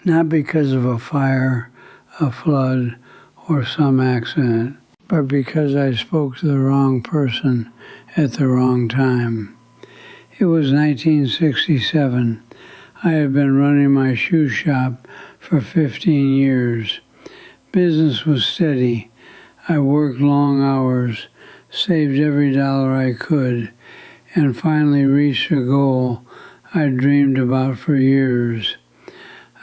not because of a fire, a flood, or some accident, but because I spoke to the wrong person at the wrong time. It was 1967. I had been running my shoe shop for 15 years. Business was steady. I worked long hours, saved every dollar I could, and finally reached a goal I dreamed about for years.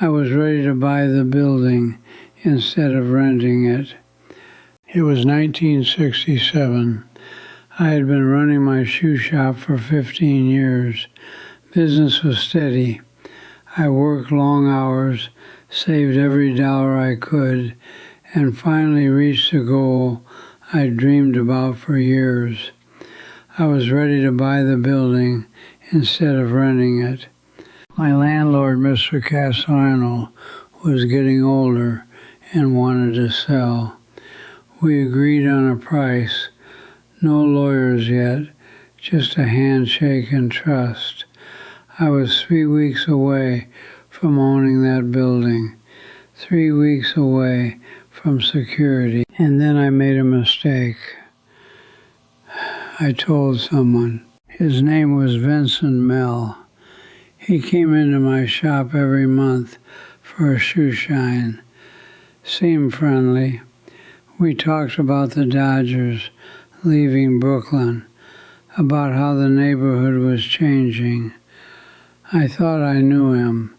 I was ready to buy the building instead of renting it. It was 1967. I had been running my shoe shop for 15 years. Business was steady. I worked long hours, saved every dollar I could, and finally reached the goal I dreamed about for years. I was ready to buy the building instead of renting it. My landlord, Mr. Castellano, was getting older and wanted to sell. We agreed on a price. No lawyers yet, just a handshake and trust. I was 3 weeks away from owning that building, 3 weeks away from security, and then I made a mistake. I told someone. His name was Vincent Mell. He came into my shop every month for a shoe shine. Seemed friendly. We talked about the Dodgers leaving Brooklyn, about how the neighborhood was changing. I thought I knew him.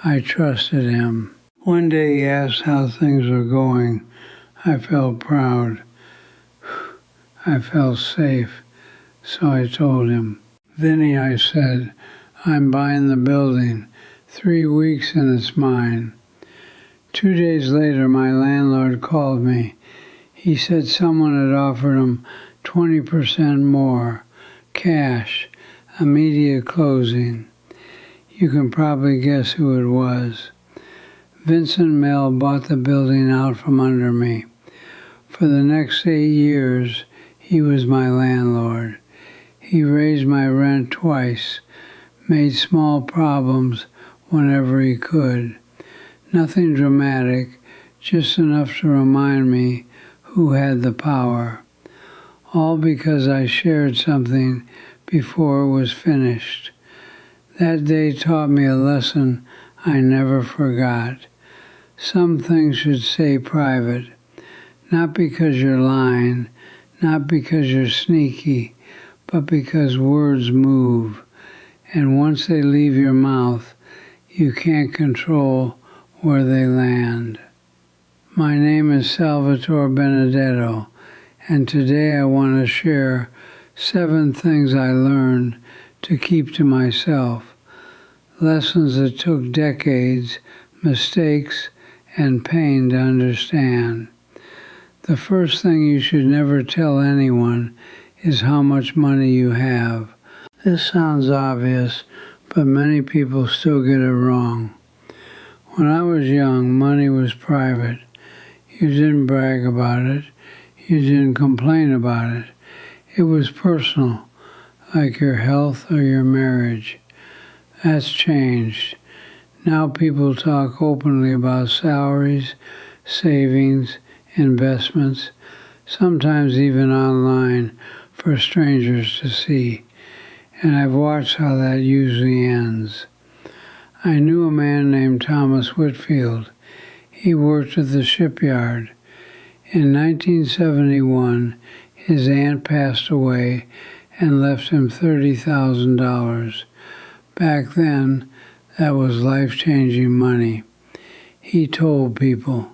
I trusted him. One day he asked how things were going. I felt proud. I felt safe, so I told him. Vinny, I said, I'm buying the building. 3 weeks and it's mine. 2 days later, my landlord called me. He said someone had offered him 20% more, cash, immediate closing. You can probably guess who it was. Vincent Mell bought the building out from under me. For the next 8 years, he was my landlord. He raised my rent twice, made small problems whenever he could. Nothing dramatic, just enough to remind me who had the power. All because I shared something before it was finished. That day taught me a lesson I never forgot. Some things should stay private, not because you're lying, not because you're sneaky, but because words move, and once they leave your mouth, you can't control where they land. My name is Salvatore Benedetto, and today I want to share 7 things I learned to keep to myself, lessons that took decades, mistakes, and pain to understand. The first thing you should never tell anyone is how much money you have. This sounds obvious, but many people still get it wrong. When I was young, money was private. You didn't brag about it. You didn't complain about it. It was personal, like your health or your marriage. That's changed. Now people talk openly about salaries, savings, investments, sometimes even online for strangers to see. And I've watched how that usually ends. I knew a man named Thomas Whitfield. He worked at the shipyard. In 1971, his aunt passed away and left him $30,000. Back then, that was life-changing money. He told people,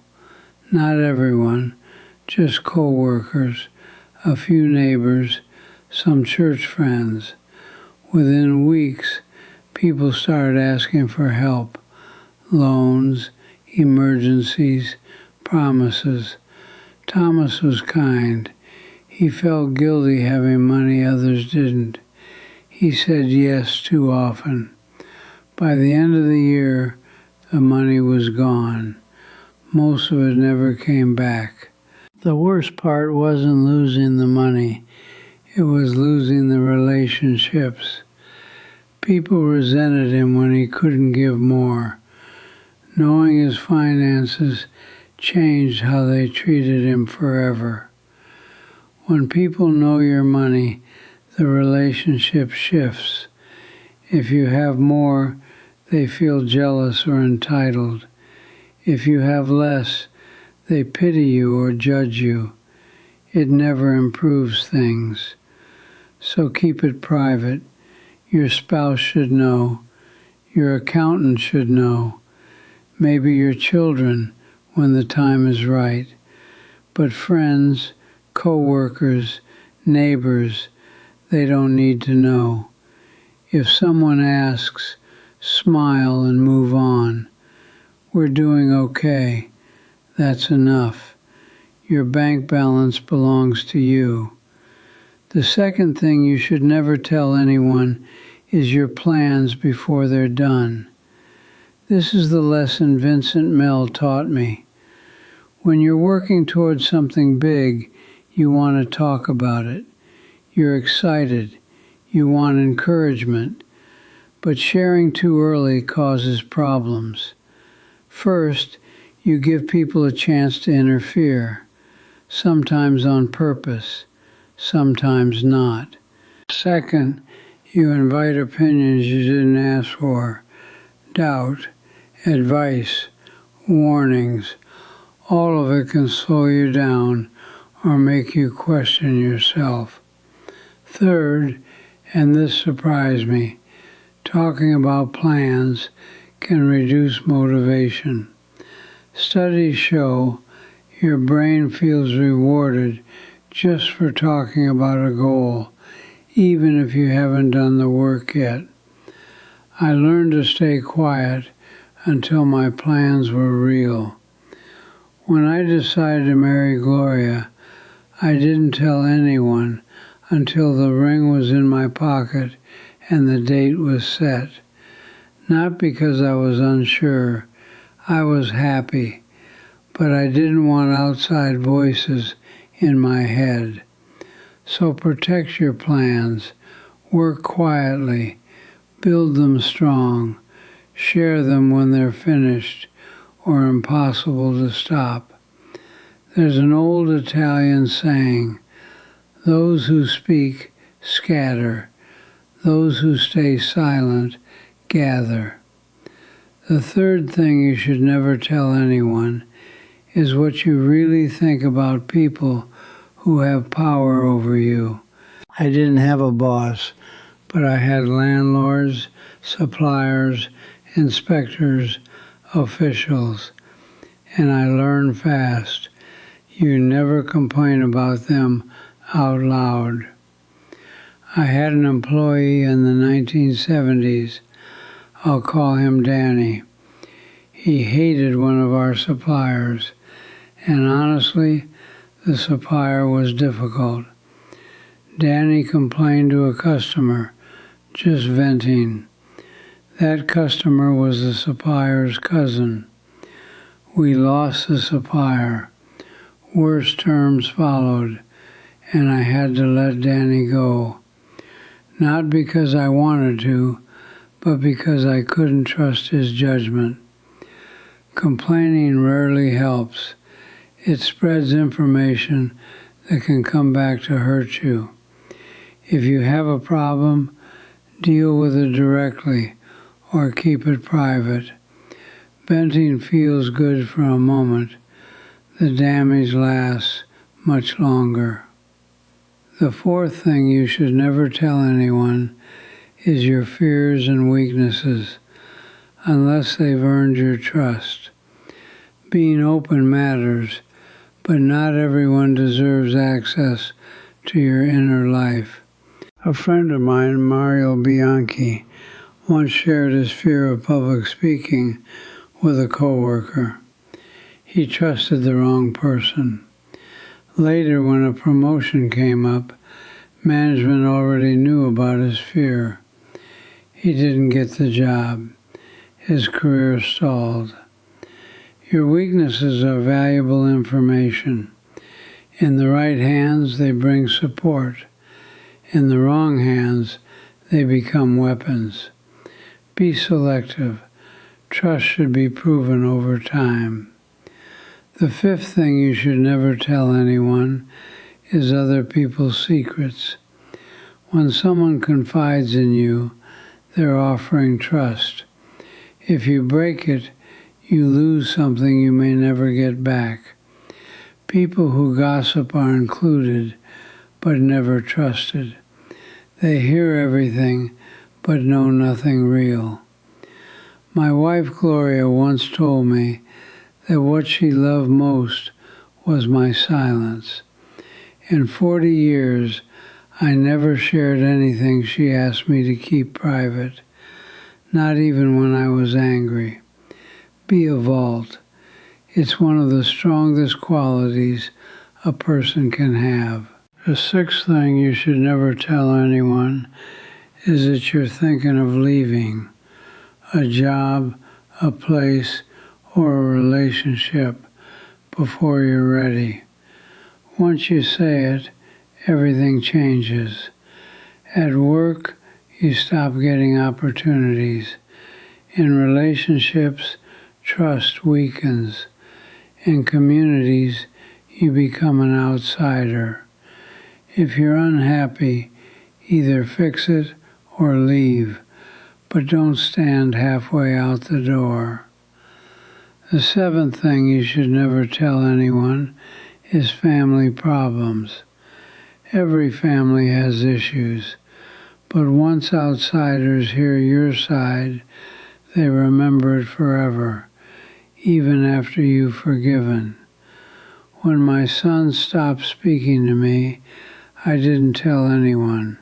not everyone, just co-workers, a few neighbors, some church friends. Within weeks, people started asking for help, loans, emergencies, promises. Thomas was kind. He felt guilty having money others didn't. He said yes too often. By the end of the year, the money was gone. Most of it never came back. The worst part wasn't losing the money. It was losing the relationships. People resented him when he couldn't give more. Knowing his finances changed how they treated him forever. When people know your money, the relationship shifts. If you have more, they feel jealous or entitled. If you have less, they pity you or judge you. It never improves things. So keep it private. Your spouse should know. Your accountant should know. Maybe your children when the time is right. But friends, co-workers, neighbors, they don't need to know. If someone asks, smile and move on. We're doing okay. That's enough. Your bank balance belongs to you. The second thing you should never tell anyone is your plans before they're done. This is the lesson Vincent Mell taught me. When you're working towards something big, you want to talk about it. You're excited. You want encouragement. But sharing too early causes problems. First, you give people a chance to interfere, sometimes on purpose, sometimes not. Second, you invite opinions you didn't ask for, doubt, advice, warnings. All of it can slow you down or make you question yourself. Third, and this surprised me, talking about plans can reduce motivation. Studies show your brain feels rewarded just for talking about a goal, even if you haven't done the work yet. I learned to stay quiet until my plans were real. When I decided to marry Gloria, I didn't tell anyone until the ring was in my pocket and the date was set. Not because I was unsure, I was happy, but I didn't want outside voices in my head. So protect your plans, work quietly, build them strong, share them when they're finished or impossible to stop. There's an old Italian saying, those who speak scatter, those who stay silent gather. The third thing you should never tell anyone is what you really think about people who have power over you. I didn't have a boss, but I had landlords, suppliers, inspectors, officials, and I learned fast. You never complain about them out loud. I had an employee in the 1970s. I'll call him Danny. He hated one of our suppliers, and honestly, the supplier was difficult. Danny complained to a customer, just venting. That customer was the supplier's cousin. We lost the supplier. Worse terms followed, and I had to let Danny go. Not because I wanted to, but because I couldn't trust his judgment. Complaining rarely helps. It spreads information that can come back to hurt you. If you have a problem, deal with it directly or keep it private. Venting feels good for a moment. The damage lasts much longer. The fourth thing you should never tell anyone is your fears and weaknesses, unless they've earned your trust. Being open matters, but not everyone deserves access to your inner life. A friend of mine, Mario Bianchi, once shared his fear of public speaking with a coworker. He trusted the wrong person. Later, when a promotion came up, management already knew about his fear. He didn't get the job. His career stalled. Your weaknesses are valuable information. In the right hands, they bring support. In the wrong hands, they become weapons. Be selective. Trust should be proven over time. The fifth thing you should never tell anyone is other people's secrets. When someone confides in you, they're offering trust. If you break it, you lose something you may never get back. People who gossip are included, but never trusted. They hear everything, but know nothing real. My wife Gloria once told me that what she loved most was my silence. In 40 years, I never shared anything she asked me to keep private, not even when I was angry. Be a vault. It's one of the strongest qualities a person can have. The sixth thing you should never tell anyone is that you're thinking of leaving a job, a place, or a relationship before you're ready. Once you say it, everything changes. At work, you stop getting opportunities. In relationships, trust weakens. In communities, you become an outsider. If you're unhappy, either fix it or leave, but don't stand halfway out the door. The seventh thing you should never tell anyone is family problems. Every family has issues, but once outsiders hear your side, they remember it forever, even after you've forgiven. When my son stopped speaking to me, I didn't tell anyone,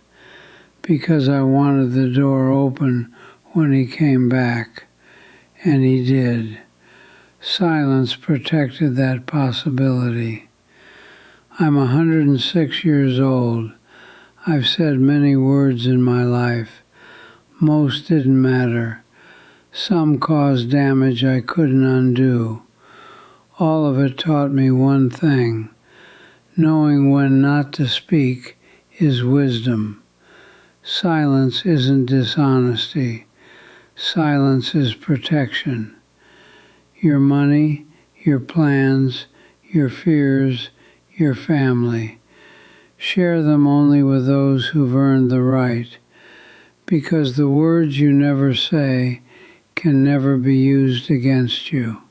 because I wanted the door open when he came back, and he did. Silence protected that possibility. I'm 106 years old. I've said many words in my life. Most didn't matter. Some caused damage I couldn't undo. All of it taught me one thing. Knowing when not to speak is wisdom. Silence isn't dishonesty. Silence is protection. Your money, your plans, your fears, your family. Share them only with those who've earned the right, because the words you never say can never be used against you.